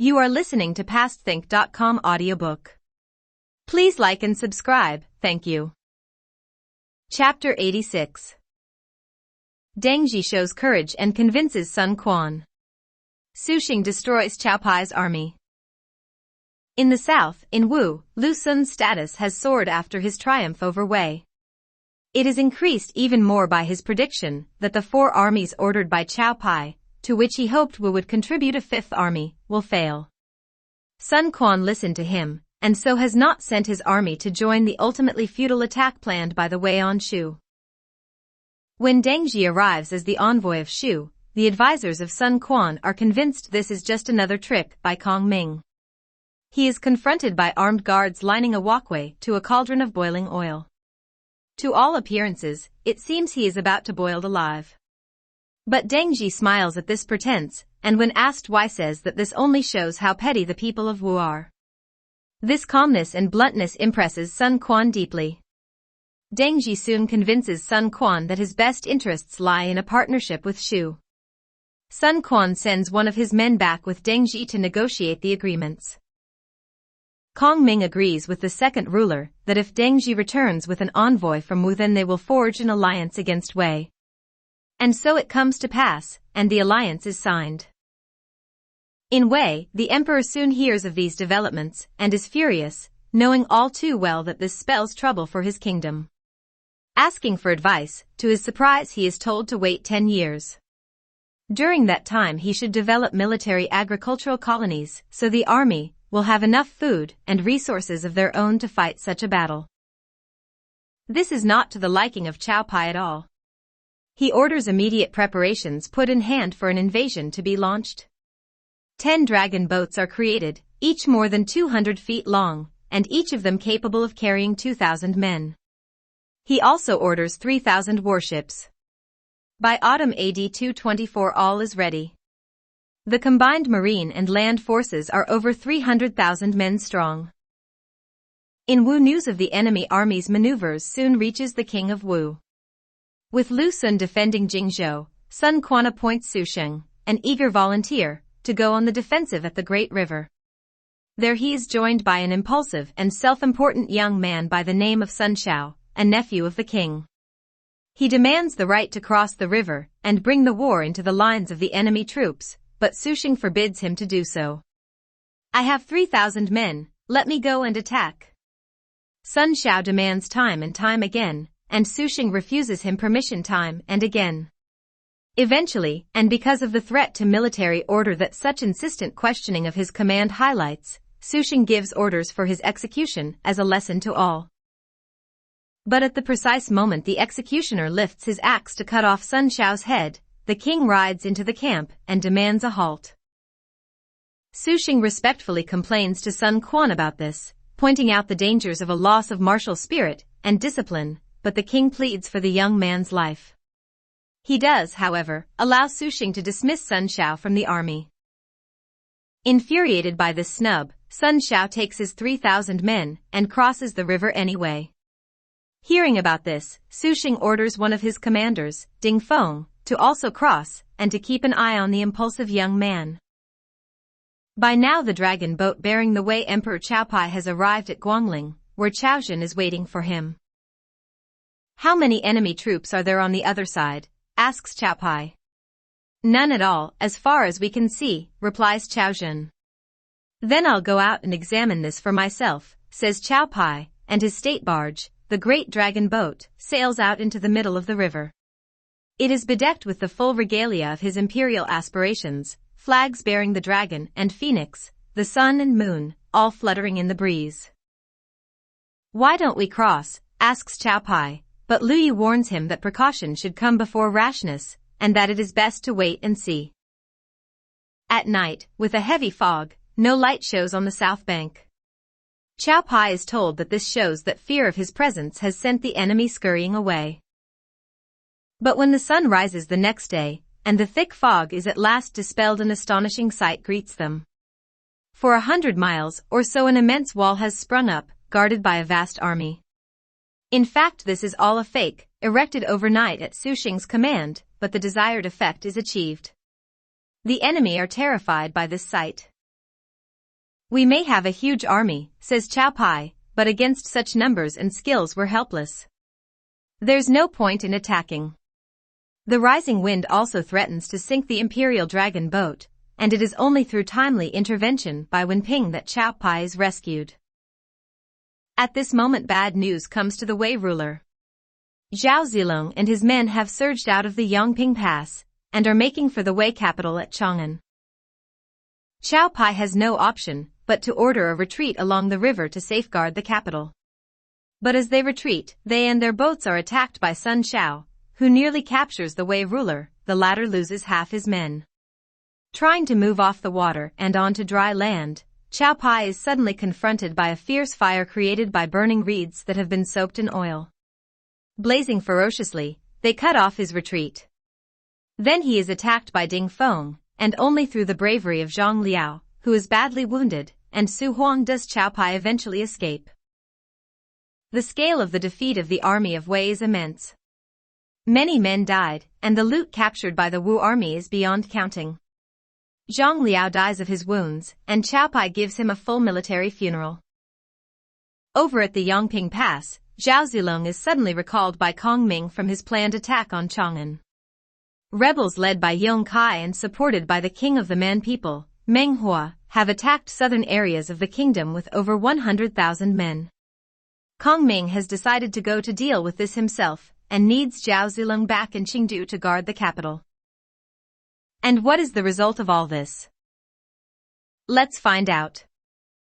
You are listening to pastthink.com audiobook. Please like and subscribe, thank you. Chapter 86. Deng Zhi shows courage and convinces Sun Quan. Su Xing destroys Cao Pai's army. In the south, in Wu, Lu Sun's status has soared after his triumph over Wei. It is increased even more by his prediction that the 4 armies ordered by Cao Pai, to which he hoped Wu would contribute a 5th army, will fail. Sun Quan listened to him, and so has not sent his army to join the ultimately futile attack planned by the Wei on Shu. When Deng Zhi arrives as the envoy of Shu, the advisors of Sun Quan are convinced this is just another trick by Kong Ming. He is confronted by armed guards lining a walkway to a cauldron of boiling oil. To all appearances, it seems he is about to boil alive. But Deng Zhi smiles at this pretense, and when asked why says that this only shows how petty the people of Wu are. This calmness and bluntness impresses Sun Quan deeply. Deng Zhi soon convinces Sun Quan that his best interests lie in a partnership with Shu. Sun Quan sends one of his men back with Deng Zhi to negotiate the agreements. Kong Ming agrees with the second ruler that if Deng Zhi returns with an envoy from Wu, then they will forge an alliance against Wei. And so it comes to pass, and the alliance is signed. In Wei, the emperor soon hears of these developments and is furious, knowing all too well that this spells trouble for his kingdom. Asking for advice, to his surprise he is told to wait 10 years. During that time he should develop military agricultural colonies so the army will have enough food and resources of their own to fight such a battle. This is not to the liking of Cao Pai at all. He orders immediate preparations put in hand for an invasion to be launched. 10 dragon boats are created, each more than 200 feet long, and each of them capable of carrying 2,000 men. He also orders 3,000 warships. By autumn AD 224 all is ready. The combined marine and land forces are over 300,000 men strong. In Wu, news of the enemy army's maneuvers soon reaches the king of Wu. With Lu Sun defending Jingzhou, Sun Quan appoints Su Xing, an eager volunteer, to go on the defensive at the Great River. There he is joined by an impulsive and self-important young man by the name of Sun Shao, a nephew of the king. He demands the right to cross the river and bring the war into the lines of the enemy troops, but Su Xing forbids him to do so. "I have 3,000 men, let me go and attack." Sun Shao demands time and time again, and Su Xing refuses him permission time and again. Eventually, and because of the threat to military order that such insistent questioning of his command highlights, Su Xing gives orders for his execution as a lesson to all. But at the precise moment the executioner lifts his axe to cut off Sun Shao's head, the king rides into the camp and demands a halt. Su Xing respectfully complains to Sun Quan about this, pointing out the dangers of a loss of martial spirit and discipline, but the king pleads for the young man's life. He does, however, allow Su Xing to dismiss Sun Shao from the army. Infuriated by this snub, Sun Shao takes his 3,000 men and crosses the river anyway. Hearing about this, Su Xing orders one of his commanders, Ding Feng, to also cross and to keep an eye on the impulsive young man. By now the dragon boat bearing the Wei Emperor Cao Pai has arrived at Guanzhong, where Cao Zhen is waiting for him. "How many enemy troops are there on the other side?" asks Cao Pai. "None at all, as far as we can see," replies Cao Zhen. "Then I'll go out and examine this for myself," says Cao Pai, and his state barge, the great dragon boat, sails out into the middle of the river. It is bedecked with the full regalia of his imperial aspirations, flags bearing the dragon and phoenix, the sun and moon, all fluttering in the breeze. "Why don't we cross?" asks Cao Pai. But Lu Yu warns him that precaution should come before rashness, and that it is best to wait and see. At night, with a heavy fog, no light shows on the south bank. Cao Pai is told that this shows that fear of his presence has sent the enemy scurrying away. But when the sun rises the next day, and the thick fog is at last dispelled, an astonishing sight greets them. For 100 miles or so an immense wall has sprung up, guarded by a vast army. In fact, this is all a fake, erected overnight at Su Xing's command, but the desired effect is achieved. The enemy are terrified by this sight. "We may have a huge army," says Chao Pai, "but against such numbers and skills we're helpless. There's no point in attacking." The rising wind also threatens to sink the Imperial Dragon boat, and it is only through timely intervention by Wenping that Chao Pai is rescued. At this moment bad news comes to the Wei ruler. Zhao Zilong and his men have surged out of the Yongping Pass, and are making for the Wei capital at Chang'an. Chao Pai has no option but to order a retreat along the river to safeguard the capital. But as they retreat, they and their boats are attacked by Sun Shao, who nearly captures the Wei ruler. The latter loses half his men. Trying to move off the water and onto dry land, Chao Pai is suddenly confronted by a fierce fire created by burning reeds that have been soaked in oil. Blazing ferociously, they cut off his retreat. Then he is attacked by Ding Feng, and only through the bravery of Zhang Liao, who is badly wounded, and Su Huang does Chao Pai eventually escape. The scale of the defeat of the army of Wei is immense. Many men died, and the loot captured by the Wu army is beyond counting. Zhang Liao dies of his wounds, and Chao Pai gives him a full military funeral. Over at the Yongping Pass, Zhao Zilong is suddenly recalled by Kong Ming from his planned attack on Chang'an. Rebels led by Yong Kai and supported by the king of the Man people, Meng Huo, have attacked southern areas of the kingdom with over 100,000 men. Kong Ming has decided to go to deal with this himself, and needs Zhao Zilong back in Chengdu to guard the capital. And what is the result of all this? Let's find out.